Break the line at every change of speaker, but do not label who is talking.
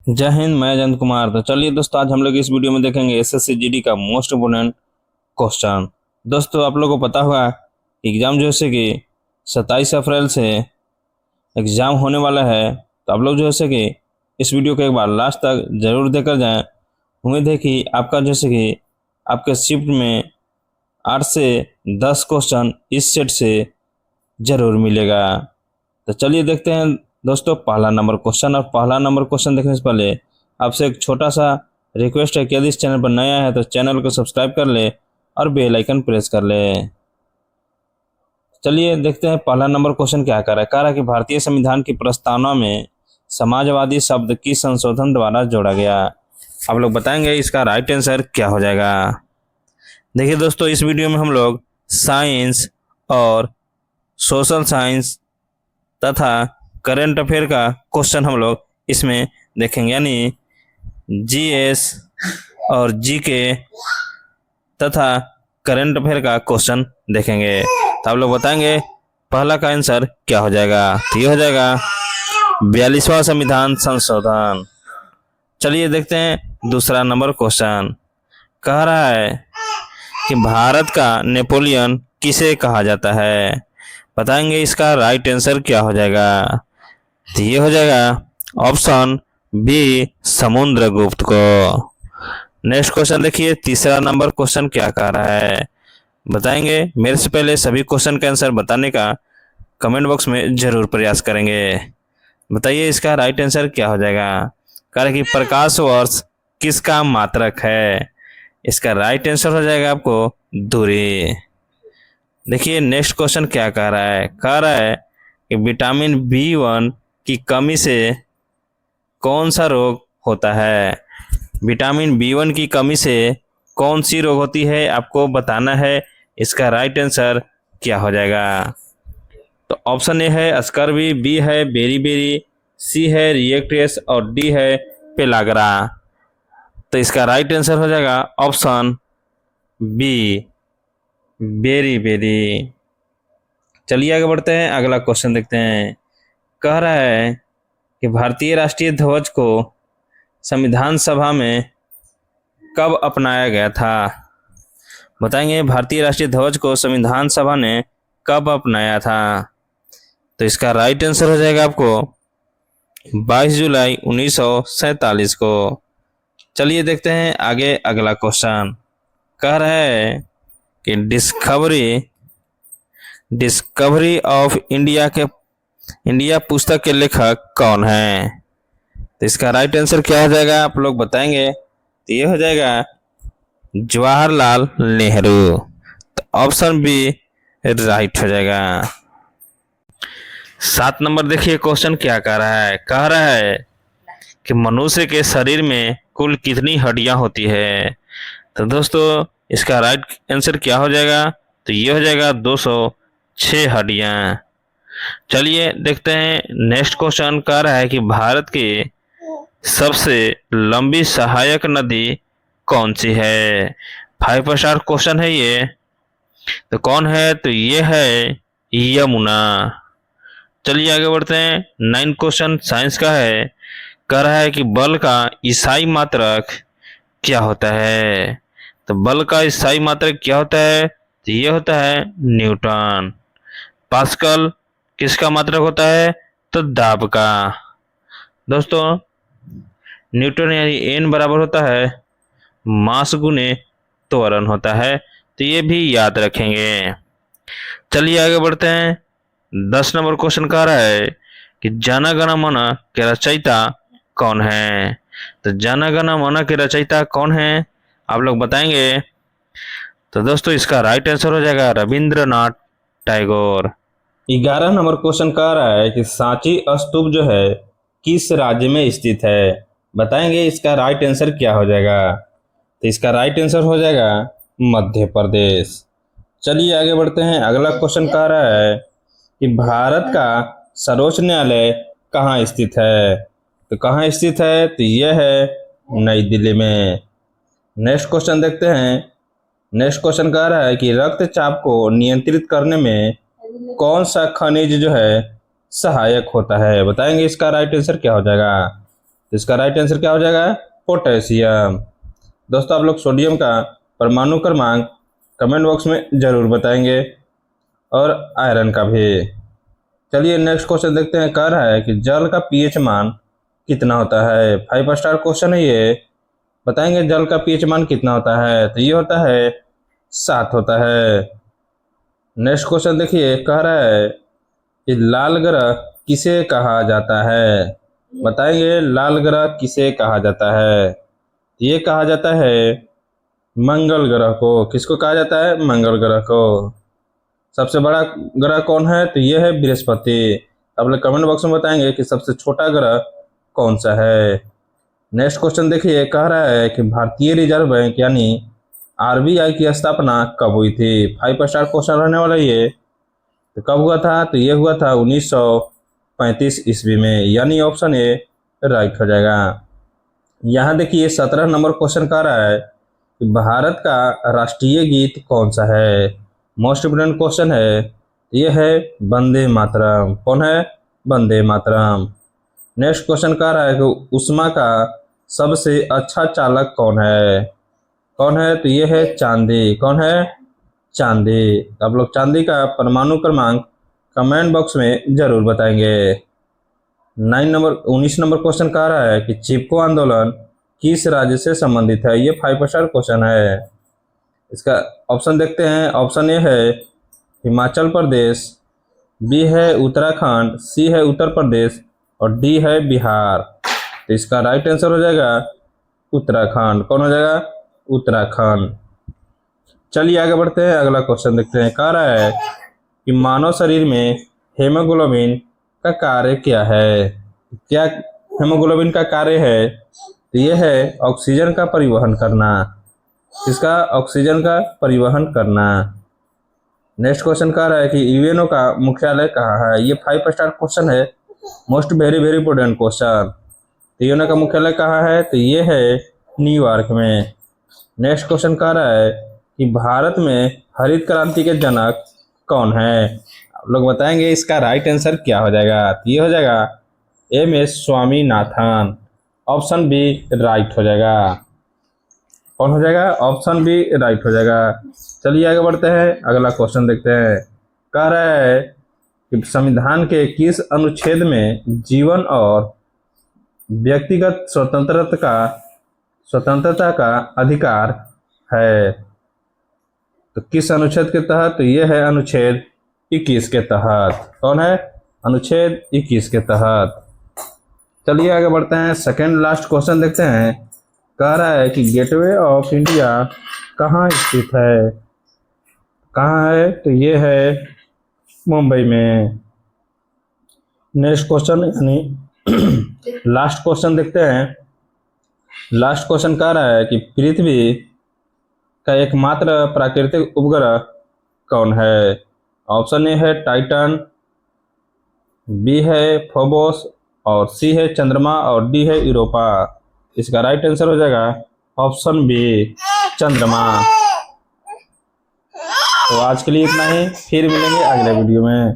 जय हिंद। मैं जयंत कुमार। तो चलिए दोस्तों, आज हम लोग इस वीडियो में देखेंगे एसएससी जीडी का मोस्ट इम्पोर्टेंट क्वेश्चन। दोस्तों, आप लोगों को पता होगा एग्जाम जैसे कि 27 अप्रैल से एग्जाम होने वाला है। तो आप लोग जैसे कि इस वीडियो को एक बार लास्ट तक जरूर देखकर जाएं। उम्मीद है कि आपका जैसे कि आपके शिफ्ट में 8 से 10 क्वेश्चन इस सेट से जरूर मिलेगा। तो चलिए देखते हैं दोस्तों पहला नंबर क्वेश्चन। और पहला नंबर क्वेश्चन देखने से पहले आपसे एक छोटा सा रिक्वेस्ट है कि यदि इस चैनल पर नया है तो चैनल को सब्सक्राइब कर ले और बेल आइकन प्रेस कर ले। चलिए देखते हैं पहला नंबर क्वेश्चन क्या कह रहा है। कह रहा है कि भारतीय संविधान की प्रस्तावना में समाजवादी शब्द किस संशोधन द्वारा जोड़ा गया। आप लोग बताएंगे इसका राइट आंसर क्या हो जाएगा। देखिए दोस्तों, इस वीडियो में हम लोग साइंस और सोशल साइंस तथा करंट अफेयर का क्वेश्चन हम लोग इसमें देखेंगे, यानी जीएस और जीके तथा करंट अफेयर का क्वेश्चन देखेंगे। तो आप लोग बताएंगे पहला का आंसर क्या हो जाएगा। तो ये हो जाएगा 42वां संविधान संशोधन। चलिए देखते हैं दूसरा नंबर क्वेश्चन। कह रहा है कि भारत का नेपोलियन किसे कहा जाता है। बताएंगे इसका राइट आंसर क्या हो जाएगा। तो ये हो जाएगा ऑप्शन बी समुद्रगुप्त को। नेक्स्ट क्वेश्चन देखिए, तीसरा नंबर क्वेश्चन क्या कह रहा है। बताएंगे। मेरे से पहले सभी क्वेश्चन का आंसर बताने का कमेंट बॉक्स में जरूर प्रयास करेंगे। बताइए इसका राइट आंसर क्या हो जाएगा। कह रहा है कि प्रकाश वर्ष किसका मात्रक है। इसका राइट आंसर हो जाएगा आपको दूरी। देखिए नेक्स्ट क्वेश्चन क्या कह रहा है। कह रहा है कि विटामिन B1 की कमी से कौन सा रोग होता है। विटामिन B1 की कमी से कौन सी रोग होती है आपको बताना है। इसका राइट आंसर क्या हो जाएगा। तो ऑप्शन ए है स्कर्वी, बी है बेरी, सी है रिएक्टेस और डी है पेलाग्रा। तो इसका राइट आंसर हो जाएगा ऑप्शन बी बेरी। चलिए आगे बढ़ते हैं, अगला क्वेश्चन देखते हैं। कह रहा है कि भारतीय राष्ट्रीय ध्वज को संविधान सभा में कब अपनाया गया था। बताएंगे भारतीय राष्ट्रीय ध्वज को संविधान सभा ने कब अपनाया था। तो इसका राइट आंसर हो जाएगा आपको 22 जुलाई 1947 को। चलिए देखते हैं आगे अगला क्वेश्चन। कह रहा है कि डिस्कवरी ऑफ इंडिया पुस्तक के लेखक कौन है। तो इसका राइट आंसर क्या हो जाएगा आप लोग बताएंगे। तो ये हो जाएगा जवाहरलाल नेहरू। तो ऑप्शन बी राइट हो जाएगा। 7 नंबर देखिए क्वेश्चन क्या कह रहा है। कह रहा है कि मनुष्य के शरीर में कुल कितनी हड्डियां होती है। तो दोस्तों इसका राइट आंसर क्या हो जाएगा। तो ये हो जाएगा 206 हड्डियां। चलिए देखते हैं नेक्स्ट क्वेश्चन। कह रहा है कि भारत की सबसे लंबी सहायक नदी कौन सी है। 5 स्टार क्वेश्चन है ये। तो कौन है। तो ये है यमुना। चलिए आगे बढ़ते हैं। 9 क्वेश्चन साइंस का है। कह रहा है कि बल का ईसाई मात्रक क्या होता है। तो बल का ईसाई मात्रक क्या होता है। तो ये होता है न्यूटन। पास्कल किसका मात्रक होता है। तो दाब का। दोस्तों न्यूटन यानी एन बराबर होता है मास गुने त्वरण होता है। तो ये भी याद रखेंगे। चलिए आगे बढ़ते हैं। 10 नंबर क्वेश्चन कह रहा है कि जन गण मन के रचयिता कौन है। तो जन गण मन के रचयिता कौन है आप लोग बताएंगे। तो दोस्तों इसका राइट आंसर हो जाएगा रविंद्रनाथ टैगोर। 11 नंबर क्वेश्चन कह रहा है कि सांची स्तूप जो है किस राज्य में स्थित है। बताएंगे इसका राइट आंसर क्या हो जाएगा। तो इसका राइट आंसर हो जाएगा मध्य प्रदेश। चलिए आगे बढ़ते हैं। अगला क्वेश्चन कह रहा है कि भारत का सर्वोच्च न्यायालय कहाँ स्थित है। तो कहाँ स्थित है। तो यह है नई दिल्ली में। नेक्स्ट क्वेश्चन देखते हैं। नेक्स्ट क्वेश्चन कह रहा है कि रक्तचाप को नियंत्रित करने में कौन सा खनिज जो है सहायक होता है। बताएंगे इसका राइट आंसर क्या हो जाएगा। इसका राइट आंसर क्या हो जाएगा? पोटेशियम। दोस्तों आप लोग सोडियम का परमाणु क्रमांक कमेंट बॉक्स में जरूर बताएंगे, और आयरन का भी। चलिए नेक्स्ट क्वेश्चन देखते हैं। कह रहा है कि जल का पीएच मान कितना होता है? 5 स्टार क्वेश्चन है ये। बताएंगे जल का पीएच मान कितना होता है? तो ये होता है 7 होता है। नेक्स्ट क्वेश्चन देखिए, कह रहा है कि लाल ग्रह किसे कहा जाता है? बताएंगे लाल ग्रह किसे कहा जाता है? ये कहा जाता है मंगल ग्रह को। किसको कहा जाता है? मंगल ग्रह को। सबसे बड़ा ग्रह कौन है? तो ये है बृहस्पति। आप लोग कमेंट बॉक्स में बताएंगे कि सबसे छोटा ग्रह कौन सा है। नेक्स्ट क्वेश्चन देखिए, कह रहा है कि भारतीय रिजर्व बैंक यानी आरबीआई की स्थापना कब हुई थी? 5 स्टार क्वेश्चन रहने वाला ये। तो कब हुआ था? तो ये हुआ था 1935 ईस्वी में, यानी ऑप्शन ए राइट हो जाएगा। यहाँ देखिए 17 नंबर क्वेश्चन कह रहा है कि भारत का राष्ट्रीय गीत कौन सा है? मोस्ट इम्पोर्टेंट क्वेश्चन है। ये है वंदे मातरम। कौन है? वंदे मातरम। नेक्स्ट क्वेश्चन कह रहा है कि उष्मा का सबसे अच्छा चालक कौन है? कौन है? तो ये है चांदी। कौन है? चांदी। आप लोग चांदी का परमाणु क्रमांक कमेंट बॉक्स में जरूर बताएंगे। 19 नंबर क्वेश्चन कह रहा है कि चिपको आंदोलन किस राज्य से संबंधित है? ये 5 स्टार क्वेश्चन है। इसका ऑप्शन देखते हैं। ऑप्शन ए है हिमाचल प्रदेश, बी है उत्तराखंड, सी है उत्तर प्रदेश और डी है बिहार। तो इसका राइट आंसर हो जाएगा उत्तराखंड। कौन हो जाएगा? उत्तराखंड। चलिए आगे बढ़ते हैं, अगला क्वेश्चन देखते हैं। कह रहा है कि मानव शरीर में हेमोग्लोबिन का कार्य क्या है? क्या हेमोग्लोबिन का कार्य है? तो यह है ऑक्सीजन का परिवहन करना। इसका ऑक्सीजन का परिवहन करना। नेक्स्ट क्वेश्चन कह रहा है कि यूएनओ का मुख्यालय कहाँ है? ये 5 स्टार क्वेश्चन है, most very very important question. UNO का मुख्यालय कहाँ है? तो ये है न्यूयॉर्क में। नेक्स्ट क्वेश्चन कह रहा है कि भारत में हरित क्रांति के जनक कौन है? आप लोग बताएंगे इसका राइट आंसर क्या हो जाएगा? तो ये हो जाएगा MS Swaminathan. Option B right हो जाएगा। कौन हो जाएगा? ऑप्शन बी राइट हो जाएगा। चलिए आगे बढ़ते हैं, अगला क्वेश्चन देखते हैं। कह रहा है कि संविधान के किस अनुच्छेद में जीवन और व्यक्तिगत स्वतंत्रता का अधिकार है? तो किस अनुच्छेद के तहत? तो यह है अनुच्छेद 21 के तहत। कौन है? अनुच्छेद 21 के तहत। चलिए आगे बढ़ते हैं, सेकेंड लास्ट क्वेश्चन देखते हैं। कह रहा है कि गेटवे ऑफ इंडिया कहाँ स्थित है? कहाँ है? तो ये है मुंबई में। नेक्स्ट क्वेश्चन यानी लास्ट क्वेश्चन देखते हैं। लास्ट क्वेश्चन कह रहा है कि पृथ्वी का एकमात्र प्राकृतिक उपग्रह कौन है? ऑप्शन ए है टाइटन, बी है फोबोस और सी है चंद्रमा और डी है यूरोपा। इसका राइट आंसर हो जाएगा ऑप्शन बी चंद्रमा। तो आज के लिए इतना ही, फिर मिलेंगे अगले वीडियो में।